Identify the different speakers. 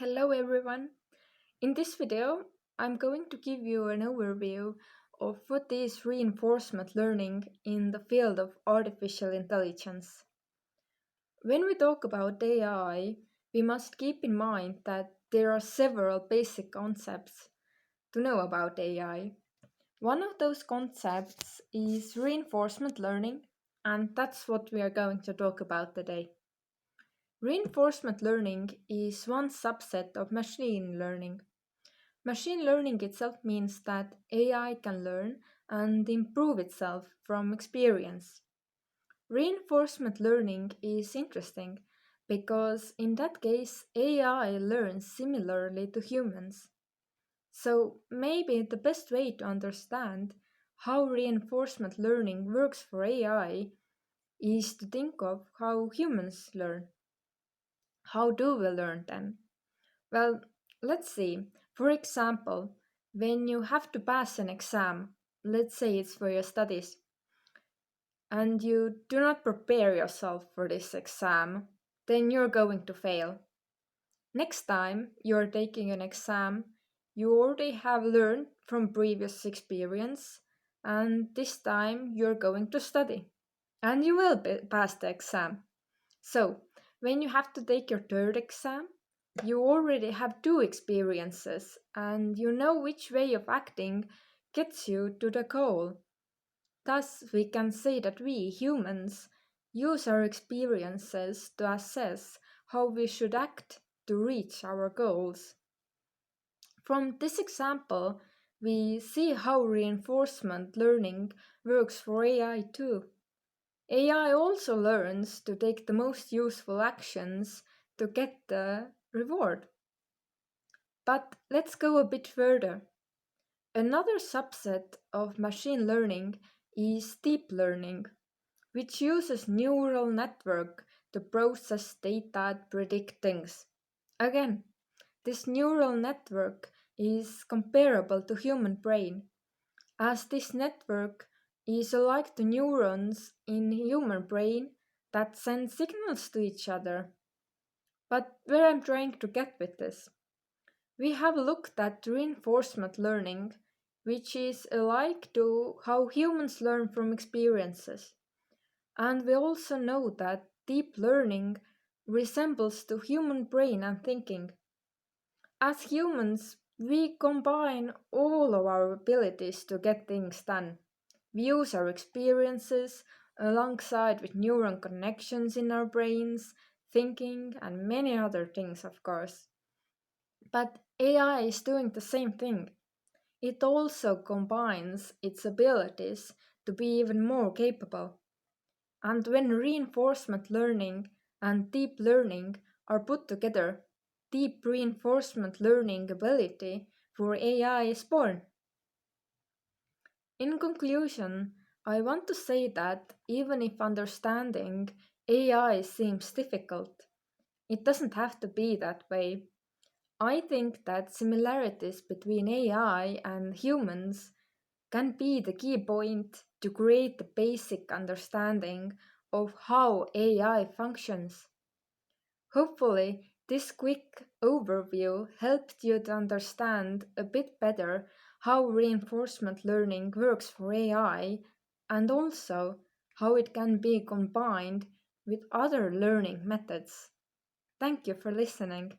Speaker 1: Hello everyone. In this video, I'm going to give you an overview of what is reinforcement learning in the field of artificial intelligence. When we talk about AI, we must keep in mind that there are several basic concepts to know about AI. One of those concepts is reinforcement learning, and that's what we are going to talk about today. Reinforcement learning is one subset of machine learning. Machine learning itself means that AI can learn and improve itself from experience. Reinforcement learning is interesting because in that case AI learns similarly to humans. So maybe the best way to understand how reinforcement learning works for AI is to think of how humans learn. How do we learn then? Well, let's see. For example, when you have to pass an exam, let's say it's for your studies, and you do not prepare yourself for this exam, then you're going to fail. Next time you're taking an exam, you already have learned from previous experience, and this time you're going to study, and you will pass the exam. So, when you have to take your third exam, you already have two experiences and you know which way of acting gets you to the goal. Thus, we can say that we, humans, use our experiences to assess how we should act to reach our goals. From this example, we see how reinforcement learning works for AI too. AI also learns to take the most useful actions to get the reward. But let's go a bit further. Another subset of machine learning is deep learning, which uses neural network to process data and predict things. Again, this neural network is comparable to human brain, as this network is alike to neurons in human brain that send signals to each other. But where I'm trying to get with this, we have looked at reinforcement learning, which is alike to how humans learn from experiences. And we also know that deep learning resembles to human brain and thinking. As humans, we combine all of our abilities to get things done. We use our experiences alongside with neuron connections in our brains, thinking, and many other things, of course. But AI is doing the same thing. It also combines its abilities to be even more capable. And when reinforcement learning and deep learning are put together, deep reinforcement learning ability for AI is born. In conclusion, I want to say that even if understanding AI seems difficult, it doesn't have to be that way. I think that similarities between AI and humans can be the key point to create the basic understanding of how AI functions. Hopefully, this quick overview helped you to understand a bit better how reinforcement learning works for AI and also how it can be combined with other learning methods. Thank you for listening.